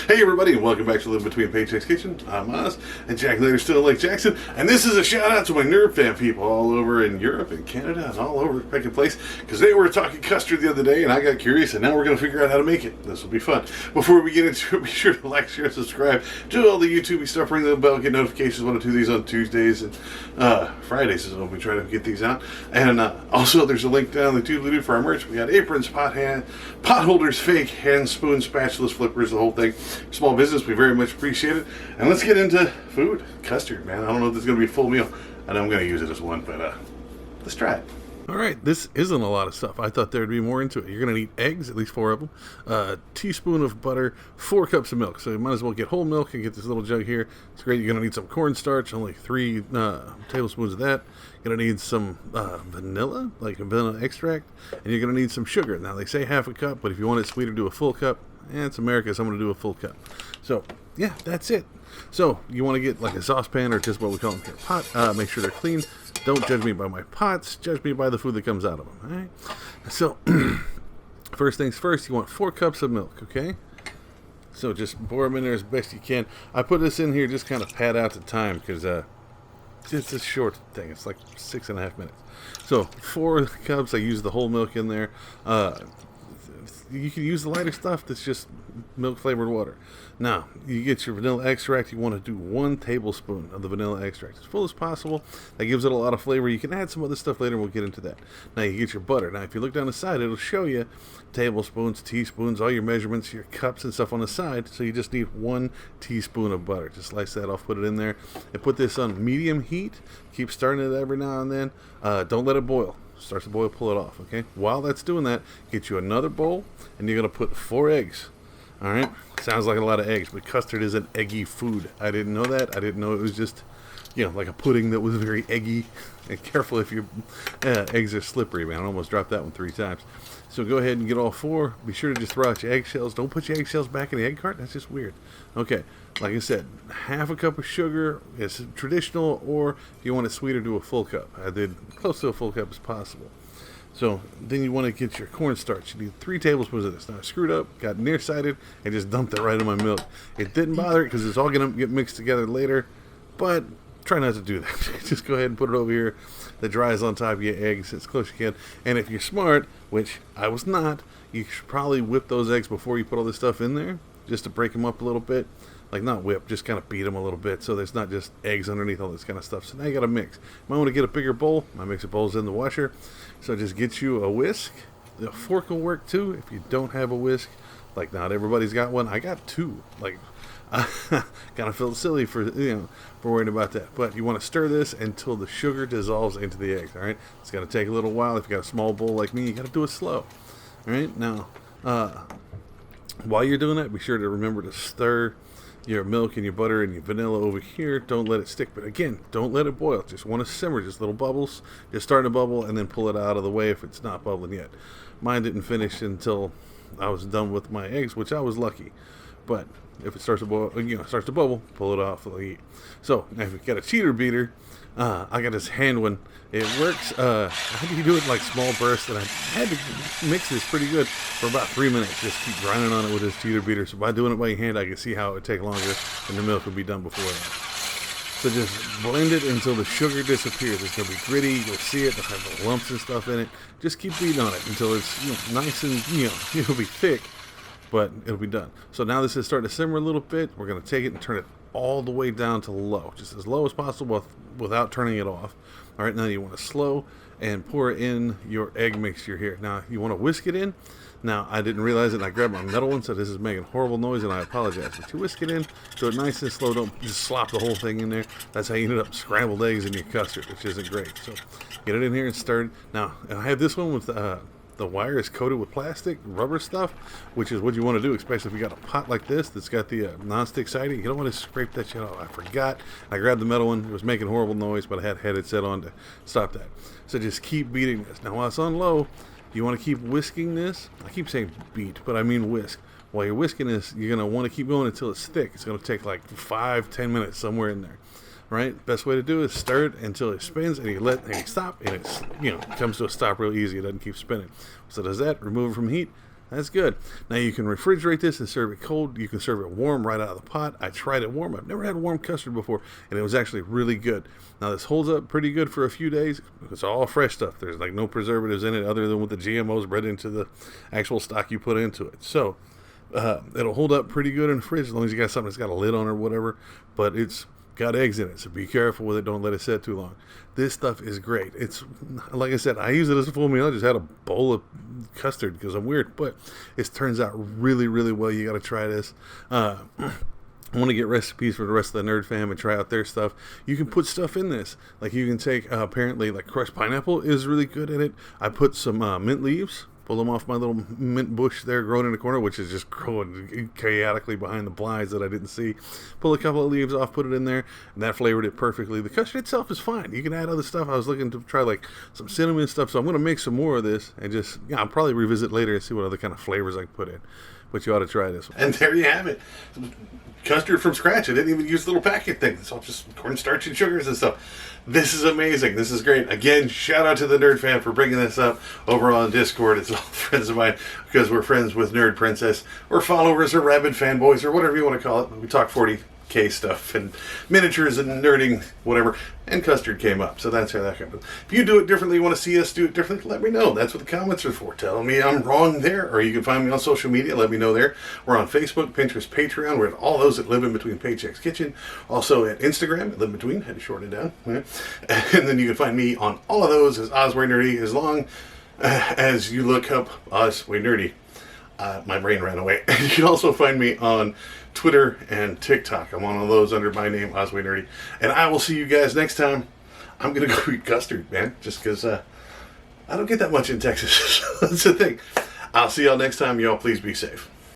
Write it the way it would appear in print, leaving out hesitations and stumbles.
Hey everybody, and welcome back to Live Between Paychecks Kitchen. I'm Oz, and Jack Later still in Lake Jackson, and this is a shout out to my nerd fan people all over in Europe and Canada and all over the freaking place, because they were talking custard the other day, and I got curious, and now we're going to figure out how to make it. This will be fun. Before we get into it, be sure to like, share, and subscribe to all the YouTube stuff, ring the bell, get notifications when I do these on Tuesdays and Fridays is when we try to get these out. And also, there's a link down the doobly-doo for our merch. We got aprons, pot holders, fake hand spoons, spatulas, flippers, the whole thing. Small business, we very much appreciate it. And let's get into food. Custard, man. I don't know if this is going to be a full meal. I know I'm going to use it as one, but let's try it. All right, this isn't a lot of stuff. I thought there'd be more into it. You're going to need eggs, at least 4 of them, a teaspoon of butter, 4 cups of milk. So you might as well get whole milk and get this little jug here. It's great. You're going to need some cornstarch, only 3 tablespoons of that. You're going to need some vanilla, like a vanilla extract, and you're going to need some sugar. Now, they say half a cup, but if you want it sweeter, do a full cup. It's America, so I'm going to do a full cup. So, yeah, that's it. So, you want to get like a saucepan or just what we call them here, pot. Make sure they're clean. Don't judge me by my pots. Judge me by the food that comes out of them. All right? So, first things first, you want 4 cups of milk, okay? So, just pour them in there as best you can. I put this in here just kind of pad out the time because it's a short thing. It's like 6.5 minutes. So, 4 cups. I use the whole milk in there. You can use the lighter stuff that's just milk flavored water. Now, you get your vanilla extract. You want to do 1 tablespoon of the vanilla extract, as full as possible. That gives it a lot of flavor. You can add some other stuff later, and we'll get into that. Now, you get your butter. Now, if you look down the side, it'll show you tablespoons, teaspoons, all your measurements, your cups and stuff on the side. So you just need 1 teaspoon of butter. Just slice that off, put it in there, and put this on medium heat. Keep stirring it every now and then. Don't let it boil. Starts to boil, pull it off, okay? While that's doing that, get you another bowl, and you're going to put 4 eggs, all right? Sounds like a lot of eggs, but custard is an eggy food. I didn't know that. I didn't know it was just, like a pudding that was very eggy. And careful if your eggs are slippery, man. I almost dropped that one 3 times. So go ahead and get all 4. Be sure to just throw out your eggshells. Don't put your eggshells back in the egg cart. That's just weird. Okay, like I said, half a cup of sugar is traditional, or if you want it sweeter, do a full cup. I did close to a full cup as possible. So then you want to get your cornstarch. You need 3 tablespoons of this. Now I screwed up, got nearsighted, and just dumped it right in my milk. It didn't bother it because it's all going to get mixed together later, but try not to do that. Just go ahead and put it over here. The dries on top of your eggs as close as you can. And if you're smart, which I was not, you should probably whip those eggs before you put all this stuff in there, just to break them up a little bit. Like, not whip, just kind of beat them a little bit so there's not just eggs underneath all this kind of stuff. So now you got to mix. You might want to get a bigger bowl. My mixer bowl's in the washer. So just get you a whisk. The fork will work too if you don't have a whisk. Like, not everybody's got one. I got 2. Like, I kind of felt silly for worrying about that. But you want to stir this until the sugar dissolves into the eggs, all right? It's going to take a little while. If you got a small bowl like me, you got to do it slow, all right? Now, while you're doing that, be sure to remember to stir your milk and your butter and your vanilla over here. Don't let it stick. But again, don't let it boil. Just want to simmer, just little bubbles. Just start to bubble and then pull it out of the way if it's not bubbling yet. Mine didn't finish until I was done with my eggs, which I was lucky. But if it starts to boil, starts to bubble, pull it off. So now if you got a cheater beater, I got this hand one. It works. How do you do it in like small bursts? And I had to mix this pretty good for about 3 minutes. Just keep grinding on it with this cheater beater. So by doing it by your hand, I can see how it would take longer, and the milk would be done before that. So just blend it until the sugar disappears. It's gonna be gritty. You'll see it. It'll have the lumps and stuff in it. Just keep beating on it until it's nice and it'll be thick, but it'll be done. So now this is starting to simmer a little bit. We're gonna take it and turn it all the way down to low, just as low as possible without turning it off. All right, now you want to slow and pour in your egg mixture here. Now you want to whisk it in. Now I didn't realize it, and I grabbed my metal one, so this is making horrible noise, and I apologize. But you whisk it in, do it nice and slow. Don't just slop the whole thing in there. That's how you ended up scrambled eggs in your custard, which isn't great. So get it in here and stir it. Now I have this one with the wire is coated with plastic, rubber stuff, which is what you want to do, especially if you got a pot like this that's got the non-stick siding. You don't want to scrape that shit off. I forgot. I grabbed the metal one. It was making horrible noise, but I had it set on to stop that. So just keep beating this. Now, while it's on low, you want to keep whisking this. I keep saying beat, but I mean whisk. While you're whisking this, you're going to want to keep going until it's thick. It's going to take like 5-10 minutes somewhere in there. Right? Best way to do it is stir it until it spins, and you stop, and it's comes to a stop real easy. It doesn't keep spinning. So does that. Remove it from heat. That's good. Now you can refrigerate this and serve it cold. You can serve it warm right out of the pot. I tried it warm. I've never had warm custard before, and it was actually really good. Now this holds up pretty good for a few days. It's all fresh stuff. There's like no preservatives in it other than with the GMOs bred into the actual stock you put into it. So it'll hold up pretty good in the fridge as long as you got something that's got a lid on or whatever. But it's got eggs in it, so be careful with it. Don't let it sit too long. This stuff is great. It's like I said, I use it as a full meal. I just had a bowl of custard because I'm weird, but it turns out really, really well. You got to try this. I want to get recipes for the rest of the Nerd fam and try out their stuff. You can put stuff in this. Like you can take, apparently, like crushed pineapple is really good in it. I put some mint leaves. Pull them off my little mint bush there growing in the corner, which is just growing chaotically behind the blinds that I didn't see. Pull a couple of leaves off, put it in there, and that flavored it perfectly. The custard itself is fine. You can add other stuff. I was looking to try like some cinnamon stuff, so I'm going to make some more of this and just, I'll probably revisit later and see what other kind of flavors I can put in. But you ought to try this one. And there you have it. Custard from scratch. I didn't even use the little packet thing. It's all just cornstarch and sugars and stuff. This is amazing. This is great. Again, shout out to the Nerd Fam for bringing this up over on Discord. It's all friends of mine because we're friends with Nerd Princess or followers or rabid fanboys or whatever you want to call it. We talk 40K stuff and miniatures and nerding, whatever. And custard came up, so that's how that happened. If you do it differently, you want to see us do it differently, let me know. That's what the comments are for. Tell me I'm wrong there, or you can find me on social media. Let me know there. We're on Facebook, Pinterest, Patreon. We're at all those that live in between Paycheck's Kitchen. Also at Instagram, live between. Had to shorten it down. Yeah. And then you can find me on all of those as Osway Nerdy, as long as you look up Osway Nerdy. My brain ran away. You can also find me on Twitter and TikTok. I'm on all those under my name, Osway Nerdy. And I will see you guys next time. I'm going to go eat custard, man, just because I don't get that much in Texas. That's the thing. I'll see y'all next time. Y'all please be safe.